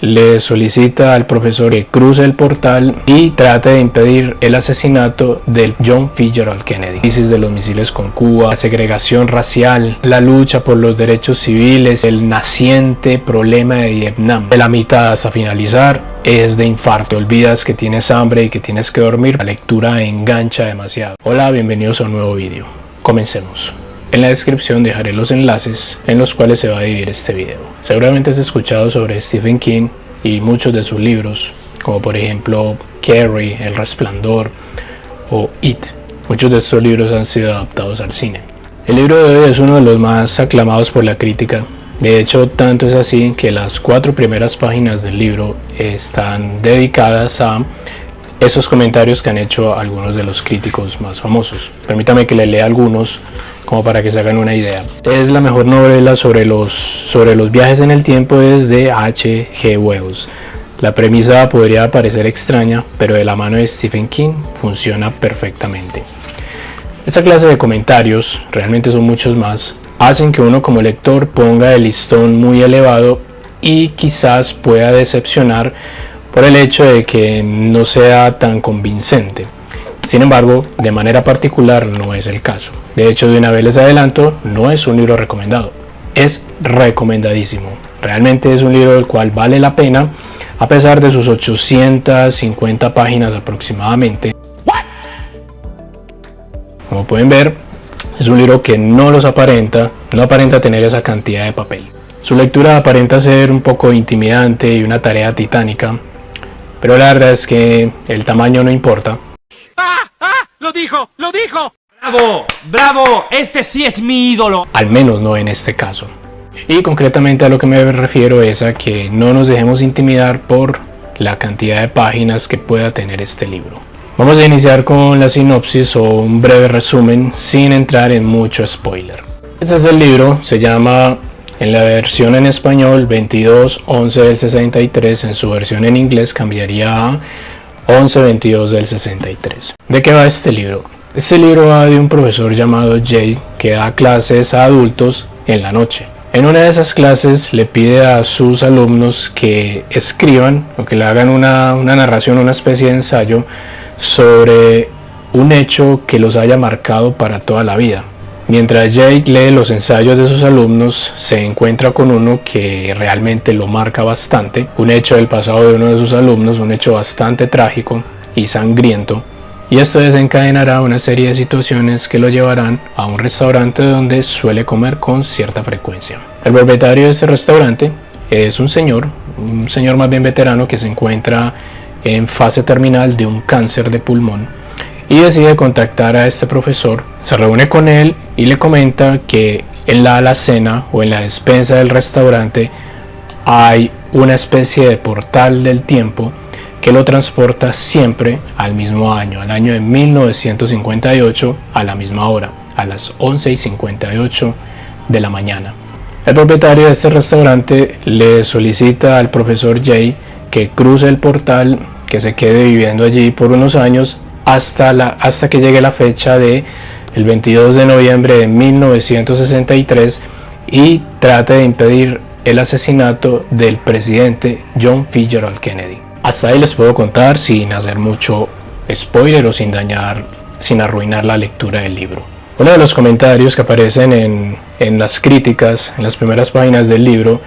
le solicita al profesor que cruce el portal y trate de impedir el asesinato de John Fitzgerald Kennedy. La crisis de los misiles con Cuba, la segregación racial, la lucha por los derechos civiles, el naciente problema de Vietnam. De la mitad hasta finalizar es de infarto. Olvidas que tienes hambre y que tienes que dormir. La lectura engancha demasiado. Hola, bienvenidos a un nuevo vídeo. Comencemos. En la descripción dejaré los enlaces en los cuales se va a dividir este video. Seguramente has escuchado sobre Stephen King y muchos de sus libros, como por ejemplo Carrie, El Resplandor o It. Muchos de estos libros han sido adaptados al cine. El libro de hoy es uno de los más aclamados por la crítica. De hecho, tanto es así que las 4 primeras páginas del libro están dedicadas a esos comentarios que han hecho algunos de los críticos más famosos. Permítame que le lea algunos como para que se hagan una idea. Es la mejor novela sobre los viajes en el tiempo desde H.G. Wells. La premisa podría parecer extraña, pero de la mano de Stephen King funciona perfectamente. Esta clase de comentarios, realmente son muchos más, hacen que uno como lector ponga el listón muy elevado y quizás pueda decepcionar por el hecho de que no sea tan convincente. Sin embargo, de manera particular no es el caso. De hecho, de una vez les adelanto, no es un libro recomendado. Es recomendadísimo. Realmente es un libro del cual vale la pena, a pesar de sus 850 páginas aproximadamente. Como pueden ver, es un libro que no aparenta tener esa cantidad de papel. Su lectura aparenta ser un poco intimidante y una tarea titánica, pero la verdad es que el tamaño no importa. ¡Lo dijo! ¡Lo dijo! ¡Bravo! ¡Bravo! Este sí es mi ídolo. Al menos no en este caso. Y concretamente a lo que me refiero es a que no nos dejemos intimidar por la cantidad de páginas que pueda tener este libro. Vamos a iniciar con la sinopsis o un breve resumen sin entrar en mucho spoiler. Este es el libro, se llama en la versión en español 2211 del 63, en su versión en inglés cambiaría a 1122 del 63. ¿De qué va este libro? Este libro va de un profesor llamado Jay que da clases a adultos en la noche. En una de esas clases le pide a sus alumnos que escriban o que le hagan una narración, una especie de ensayo sobre un hecho que los haya marcado para toda la vida. Mientras Jake lee los ensayos de sus alumnos, se encuentra con uno que realmente lo marca bastante, un hecho del pasado de uno de sus alumnos, un hecho bastante trágico y sangriento, y esto desencadenará una serie de situaciones que lo llevarán a un restaurante donde suele comer con cierta frecuencia. El propietario de este restaurante es un señor más bien veterano que se encuentra en fase terminal de un cáncer de pulmón, y decide contactar a este profesor. Se reúne con él y le comenta que en la alacena o en la despensa del restaurante hay una especie de portal del tiempo que lo transporta siempre al mismo año, al año de 1958, a la misma hora, a las 11:58 de la mañana. El propietario de este restaurante le solicita al profesor Jay que cruce el portal, que se quede viviendo allí por unos años hasta que llegue la fecha de el 22 de noviembre de 1963 y trate de impedir el asesinato del presidente John Fitzgerald Kennedy. Hasta ahí les puedo contar sin hacer mucho spoiler o sin arruinar la lectura del libro. Uno de los comentarios que aparecen en las críticas, en las primeras páginas del libro,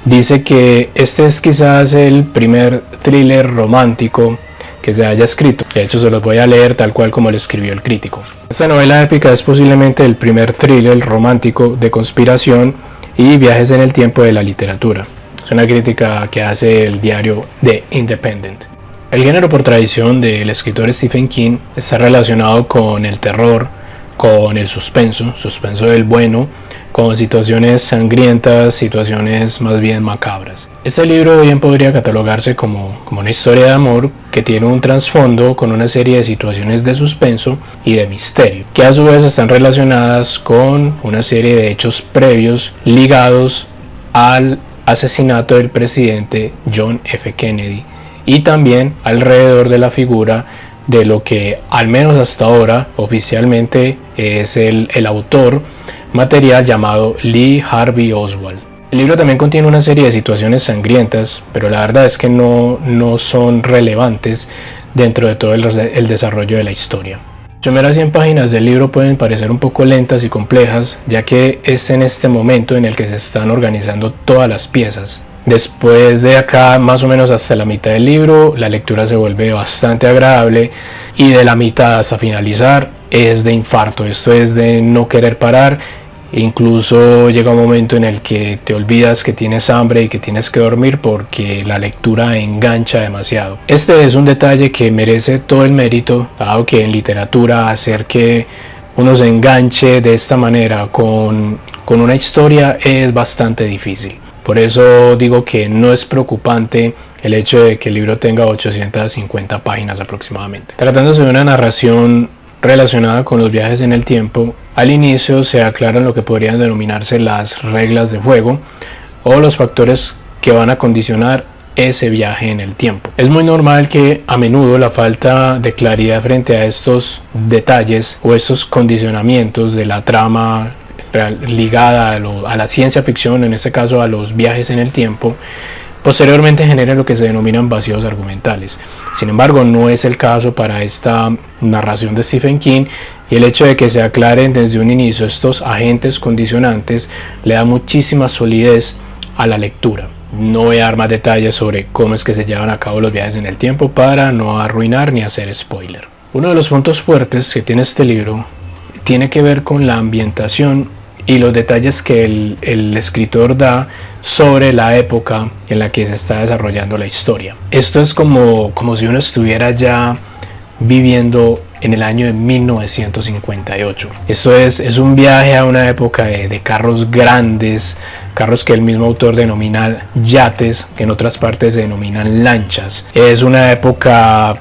dice que este es quizás el primer thriller romántico que se haya escrito. De hecho, se los voy a leer tal cual como lo escribió el crítico. Esta novela épica es posiblemente el primer thriller romántico de conspiración y viajes en el tiempo de la literatura. Es una crítica que hace el diario The Independent. El género por tradición del escritor Stephen King está relacionado con el terror, con el suspenso del bueno, con situaciones sangrientas, situaciones más bien macabras. Este libro bien podría catalogarse como una historia de amor que tiene un trasfondo con una serie de situaciones de suspenso y de misterio, que a su vez están relacionadas con una serie de hechos previos ligados al asesinato del presidente John F. Kennedy y también alrededor de la figura de lo que al menos hasta ahora oficialmente es el autor material llamado Lee Harvey Oswald. El libro también contiene una serie de situaciones sangrientas, pero la verdad es que no son relevantes dentro de todo el desarrollo de la historia. Las primeras 100 páginas del libro pueden parecer un poco lentas y complejas, ya que es en este momento en el que se están organizando todas las piezas. Después de acá, más o menos hasta la mitad del libro, la lectura se vuelve bastante agradable, y de la mitad hasta finalizar es de infarto. Esto es de no querer parar. Incluso llega un momento en el que te olvidas que tienes hambre y que tienes que dormir porque la lectura engancha demasiado. Este es un detalle que merece todo el mérito, dado que en literatura hacer que uno se enganche de esta manera con una historia es bastante difícil. Por eso digo que no es preocupante el hecho de que el libro tenga 850 páginas aproximadamente. Tratándose de una narración relacionada con los viajes en el tiempo, al inicio se aclaran lo que podrían denominarse las reglas de juego o los factores que van a condicionar ese viaje en el tiempo. Es muy normal que a menudo la falta de claridad frente a estos detalles o estos condicionamientos de la trama ligada a la ciencia ficción, en este caso a los viajes en el tiempo, posteriormente genera lo que se denominan vacíos argumentales. Sin embargo, no es el caso para esta narración de Stephen King, y el hecho de que se aclaren desde un inicio estos agentes condicionantes le da muchísima solidez a la lectura. No voy a dar más detalles sobre cómo es que se llevan a cabo los viajes en el tiempo para no arruinar ni hacer spoiler. Uno de los puntos fuertes que tiene este libro tiene que ver con la ambientación y los detalles que el escritor da sobre la época en la que se está desarrollando la historia. Esto es como si uno estuviera ya viviendo en el año de 1958. Esto es un viaje a una época de carros grandes, carros que el mismo autor denomina yates, que en otras partes se denominan lanchas. Es una época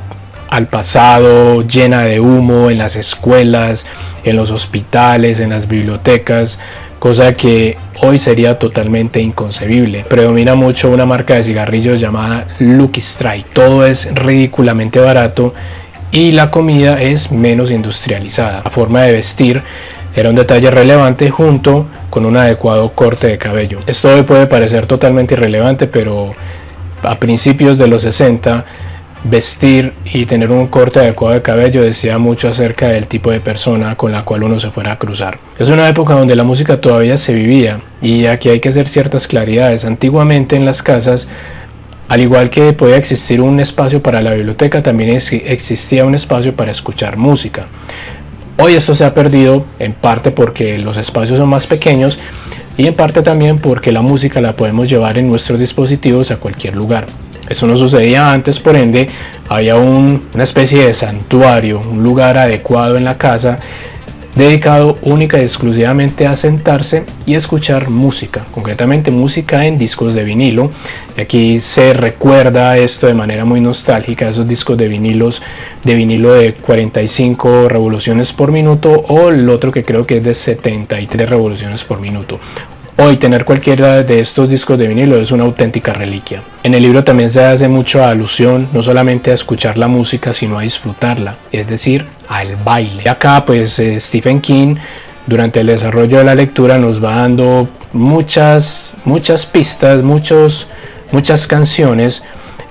al pasado, llena de humo en las escuelas, en los hospitales, en las bibliotecas, cosa que hoy sería totalmente inconcebible. Predomina mucho una marca de cigarrillos llamada Lucky Strike. Todo es ridículamente barato y la comida es menos industrializada. La forma de vestir era un detalle relevante junto con un adecuado corte de cabello. Esto hoy puede parecer totalmente irrelevante, pero a principios de los 60 vestir y tener un corte adecuado de cabello decía mucho acerca del tipo de persona con la cual uno se fuera a cruzar. Es una época donde la música todavía se vivía, y aquí hay que hacer ciertas claridades. Antiguamente en las casas, al igual que podía existir un espacio para la biblioteca, también existía un espacio para escuchar música. Hoy esto se ha perdido, en parte porque los espacios son más pequeños y en parte también porque la música la podemos llevar en nuestros dispositivos a cualquier lugar. Eso no sucedía antes, por ende había una especie de santuario, un lugar adecuado en la casa dedicado única y exclusivamente a sentarse y escuchar música, concretamente música en discos de vinilo. Y aquí se recuerda esto de manera muy nostálgica, esos discos de vinilo de 45 revoluciones por minuto, o el otro que creo que es de 73 revoluciones por minuto. Hoy tener cualquiera de estos discos de vinilo es una auténtica reliquia. En el libro también se hace mucha alusión no solamente a escuchar la música, sino a disfrutarla, es decir, al baile. Y acá pues Stephen King durante el desarrollo de la lectura nos va dando muchas pistas, muchas canciones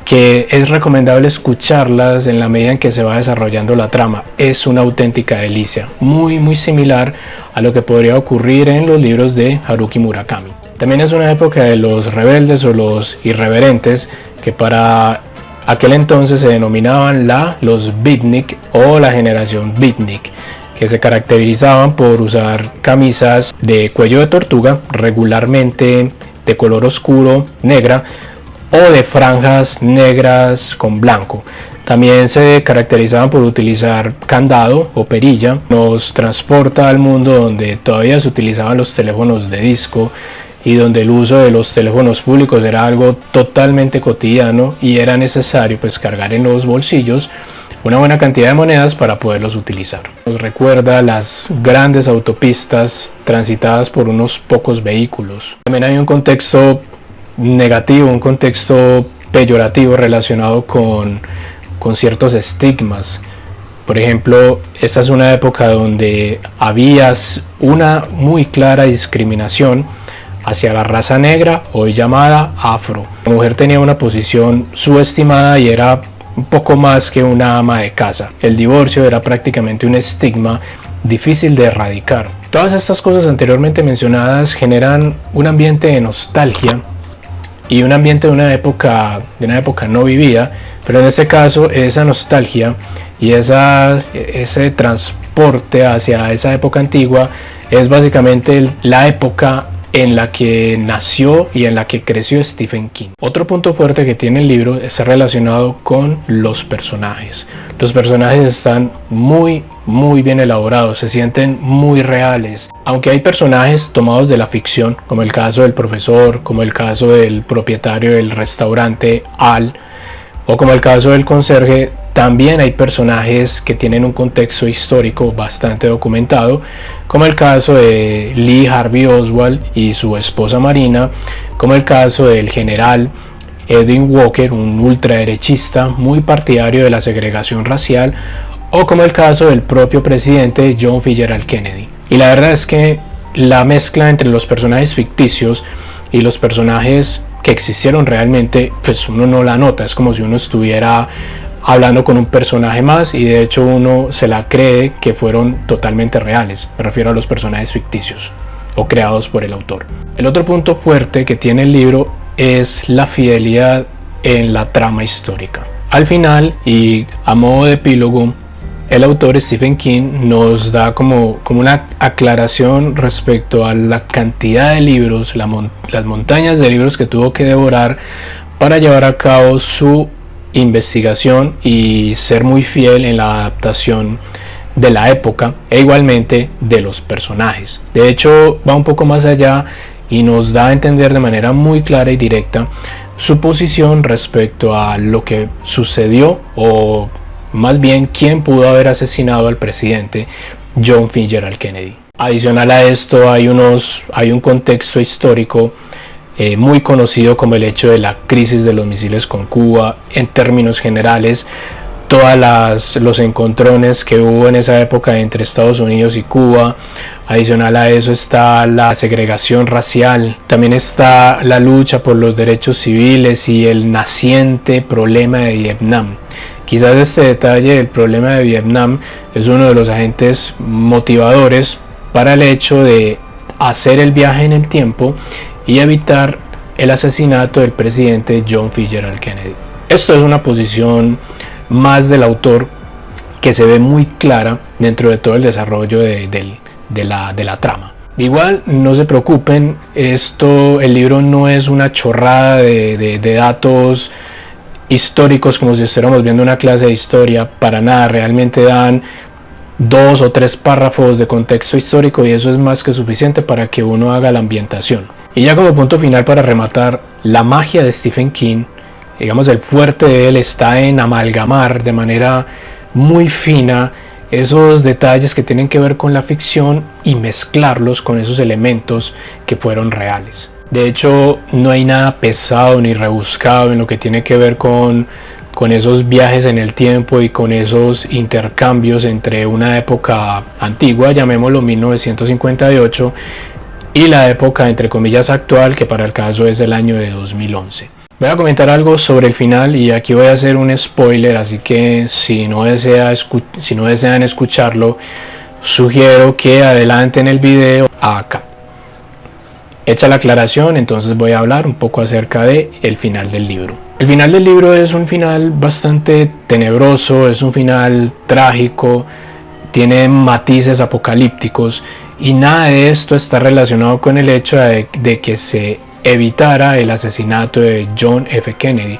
que es recomendable escucharlas en la medida en que se va desarrollando la trama. Es una auténtica delicia, muy similar a lo que podría ocurrir en los libros de Haruki Murakami. También es una época de los rebeldes o los irreverentes, que para aquel entonces se denominaban los beatnik o la generación beatnik, que se caracterizaban por usar camisas de cuello de tortuga, regularmente de color oscuro, negra, o de franjas negras con blanco. También se caracterizaban por utilizar candado o perilla. Nos transporta al mundo donde todavía se utilizaban los teléfonos de disco y donde el uso de los teléfonos públicos era algo totalmente cotidiano y era necesario pues cargar en los bolsillos una buena cantidad de monedas para poderlos utilizar. Nos recuerda las grandes autopistas transitadas por unos pocos vehículos. También hay un contexto negativo, un contexto peyorativo relacionado con ciertos estigmas. Por ejemplo, esta es una época donde había una muy clara discriminación hacia la raza negra, hoy llamada afro. La mujer tenía una posición subestimada y era un poco más que una ama de casa. El divorcio era prácticamente un estigma difícil de erradicar. Todas estas cosas anteriormente mencionadas generan un ambiente de nostalgia y un ambiente de una época no vivida, pero en este caso esa nostalgia y ese transporte hacia esa época antigua es básicamente la época en la que nació y en la que creció Stephen King. Otro punto fuerte que tiene el libro está relacionado con los personajes. Los personajes están muy bien elaborados, se sienten muy reales. Aunque hay personajes tomados de la ficción, como el caso del profesor, como el caso del propietario del restaurante Al, o como el caso del conserje, también hay personajes que tienen un contexto histórico bastante documentado, como el caso de Lee Harvey Oswald y su esposa Marina, como el caso del general Edwin Walker, un ultraderechista muy partidario de la segregación racial, o como el caso del propio presidente John F. Kennedy. Y la verdad es que la mezcla entre los personajes ficticios y los personajes que existieron realmente, pues uno no la nota, es como si uno estuviera hablando con un personaje más y de hecho uno se la cree que fueron totalmente reales. Me refiero a los personajes ficticios o creados por el autor. El otro punto fuerte que tiene el libro es la fidelidad en la trama histórica. Al final, y a modo de epílogo, el autor Stephen King nos da como una aclaración respecto a la cantidad de libros, las montañas de libros que tuvo que devorar para llevar a cabo su investigación y ser muy fiel en la adaptación de la época e igualmente de los personajes. De hecho, va un poco más allá y nos da a entender de manera muy clara y directa su posición respecto a lo que sucedió, o más bien quién pudo haber asesinado al presidente John F. Kennedy. Adicional a esto hay un contexto histórico muy conocido como el hecho de la crisis de los misiles con Cuba. En términos generales, todos los encontrones que hubo en esa época entre Estados Unidos y Cuba. Adicional a eso está la segregación racial, también está la lucha por los derechos civiles y el naciente problema de Vietnam. Quizás este detalle del problema de Vietnam es uno de los agentes motivadores para el hecho de hacer el viaje en el tiempo y evitar el asesinato del presidente John F. Kennedy. Esto es una posición más del autor que se ve muy clara dentro de todo el desarrollo de la trama. Igual no se preocupen, el libro no es una chorrada de datos históricos como si estuviéramos viendo una clase de historia, para nada. Realmente dan 2 o 3 párrafos de contexto histórico y eso es más que suficiente para que uno haga la ambientación. Y ya como punto final, para rematar, la magia de Stephen King, digamos el fuerte de él está en amalgamar de manera muy fina esos detalles que tienen que ver con la ficción y mezclarlos con esos elementos que fueron reales. De hecho, no hay nada pesado ni rebuscado en lo que tiene que ver con esos viajes en el tiempo y con esos intercambios entre una época antigua, llamémoslo 1958, y la época entre comillas actual, que para el caso es el año de 2011. Voy a comentar algo sobre el final y aquí voy a hacer un spoiler, así que si no desean escucharlo, sugiero que adelanten el video acá. Hecha la aclaración, entonces voy a hablar un poco acerca de el final del libro. El final del libro es un final bastante tenebroso, es un final trágico, tiene matices apocalípticos y nada de esto está relacionado con el hecho de que se evitara el asesinato de John F. Kennedy.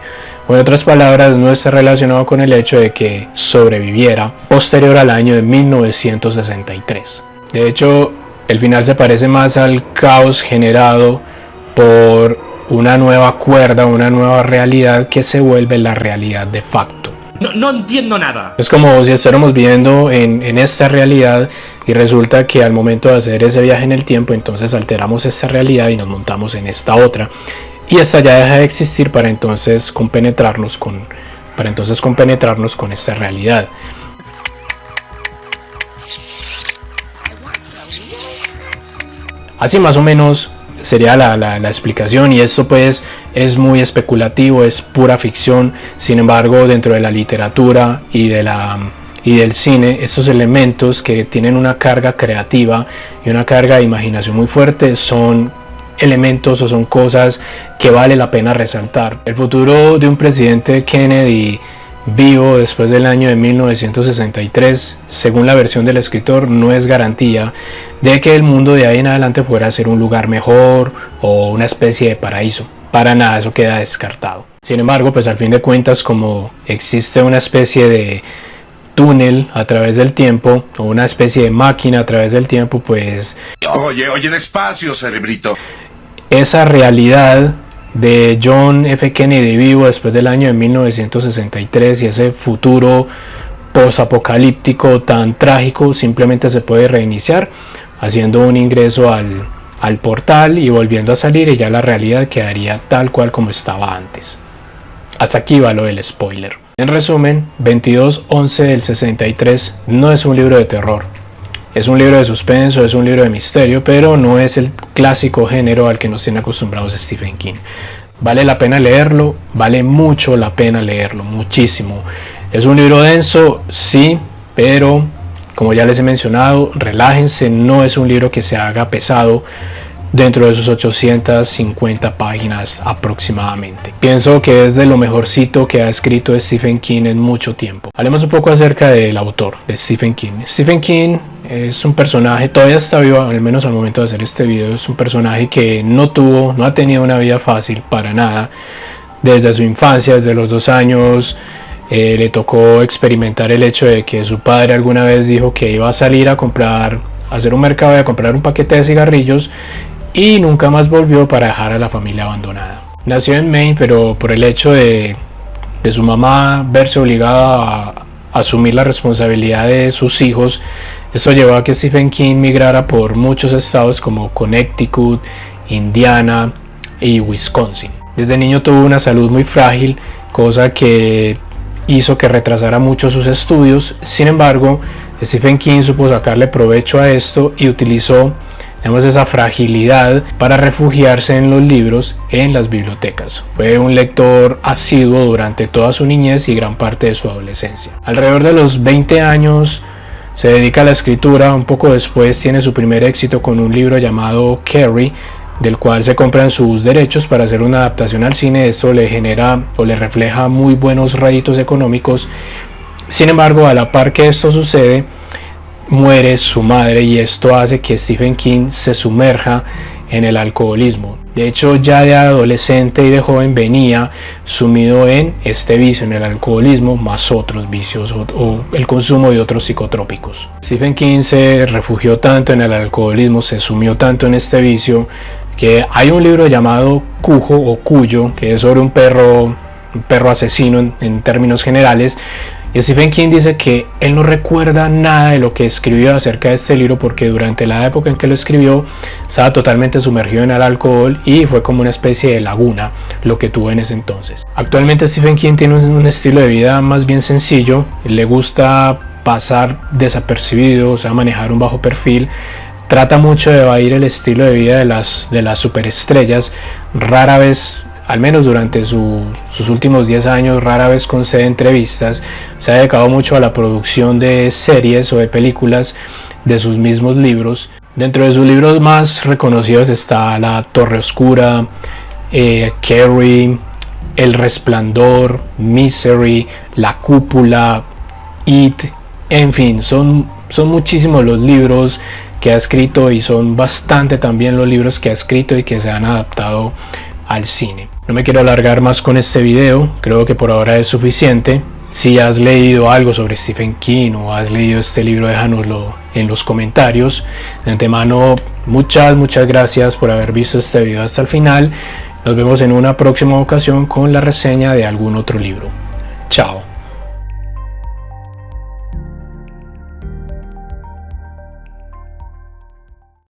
O en otras palabras, no está relacionado con el hecho de que sobreviviera posterior al año de 1963. De hecho, el final se parece más al caos generado por una nueva cuerda, una nueva realidad que se vuelve la realidad de facto. No entiendo nada. Es como si estuviéramos viviendo en esta realidad y resulta que al momento de hacer ese viaje en el tiempo, entonces alteramos esta realidad y nos montamos en esta otra. Y esta ya deja de existir para entonces compenetrarnos con esta realidad. Así más o menos sería la explicación, y esto pues es muy especulativo, es pura ficción. Sin embargo, dentro de la literatura y del cine, estos elementos que tienen una carga creativa y una carga de imaginación muy fuerte son elementos o son cosas que vale la pena resaltar. El futuro de un presidente Kennedy vivo después del año de 1963, según la versión del escritor, no es garantía de que el mundo de ahí en adelante fuera ser un lugar mejor o una especie de paraíso. Para nada, eso queda descartado. Sin embargo, pues al fin de cuentas, como existe una especie de túnel a través del tiempo o una especie de máquina a través del tiempo, pues Oye, despacio, cerebrito. esa realidad de John F. Kennedy vivo después del año de 1963 y ese futuro posapocalíptico tan trágico simplemente se puede reiniciar haciendo un ingreso al portal y volviendo a salir, y ya la realidad quedaría tal cual como estaba antes. Hasta aquí va lo del spoiler. En resumen, 2211 del 63 no es un libro de terror. Es un libro de suspenso, es un libro de misterio, pero no es el clásico género al que nos tiene acostumbrados Stephen King. Vale la pena leerlo, vale mucho la pena leerlo, muchísimo. Es un libro denso, sí, pero como ya les he mencionado, relájense, no es un libro que se haga pesado dentro de sus 850 páginas aproximadamente. Pienso que es de lo mejorcito que ha escrito Stephen King en mucho tiempo. Hablemos un poco acerca del autor, de Stephen King. Stephen King es un personaje, todavía está vivo, al menos al momento de hacer este video. Es un personaje que no ha tenido una vida fácil para nada. Desde su infancia, desde los 2 años, le tocó experimentar el hecho de que su padre alguna vez dijo que iba a salir a hacer un mercado y a comprar un paquete de cigarrillos, y nunca más volvió para dejar a la familia abandonada. Nació en Maine, pero por el hecho de su mamá verse obligada a asumir la responsabilidad de sus hijos, eso llevó a que Stephen King migrara por muchos estados como Connecticut, Indiana y Wisconsin. Desde niño tuvo una salud muy frágil, cosa que hizo que retrasara mucho sus estudios. Sin embargo, Stephen King supo sacarle provecho a esto y utilizó, digamos, esa fragilidad para refugiarse en los libros en las bibliotecas. Fue un lector asiduo durante toda su niñez y gran parte de su adolescencia. Alrededor de los 20 años se dedica a la escritura. Un poco después tiene su primer éxito con un libro llamado Carrie, del cual se compran sus derechos para hacer una adaptación al cine. Esto le genera o le refleja muy buenos réditos económicos. Sin embargo, a la par que esto sucede, muere su madre, y esto hace que Stephen King se sumerja en el alcoholismo. De hecho, ya de adolescente y de joven venía sumido en este vicio, en el alcoholismo, más otros vicios o el consumo de otros psicotrópicos. Stephen King se refugió tanto en el alcoholismo, se sumió tanto en este vicio, que hay un libro llamado Cujo o Cuyo, que es sobre un perro asesino en términos generales. Y Stephen King dice que él no recuerda nada de lo que escribió acerca de este libro, porque durante la época en que lo escribió estaba totalmente sumergido en el alcohol y fue como una especie de laguna lo que tuvo en ese entonces. Actualmente Stephen King tiene un estilo de vida más bien sencillo. Le gusta pasar desapercibido, o sea, manejar un bajo perfil. Trata mucho de evadir el estilo de vida de las superestrellas. Rara vez, al menos durante sus últimos 10 años, rara vez concede entrevistas. Se ha dedicado mucho a la producción de series o de películas de sus mismos libros. Dentro de sus libros más reconocidos está La Torre Oscura, Carrie, El Resplandor, Misery, La Cúpula, It. En fin, son muchísimos los libros que ha escrito, y son bastante también los libros que ha escrito y que se han adaptado al cine. No me quiero alargar más con este video, creo que por ahora es suficiente. Si has leído algo sobre Stephen King o has leído este libro, déjanoslo en los comentarios. De antemano, muchas gracias por haber visto este video hasta el final. Nos vemos en una próxima ocasión con la reseña de algún otro libro. Chao.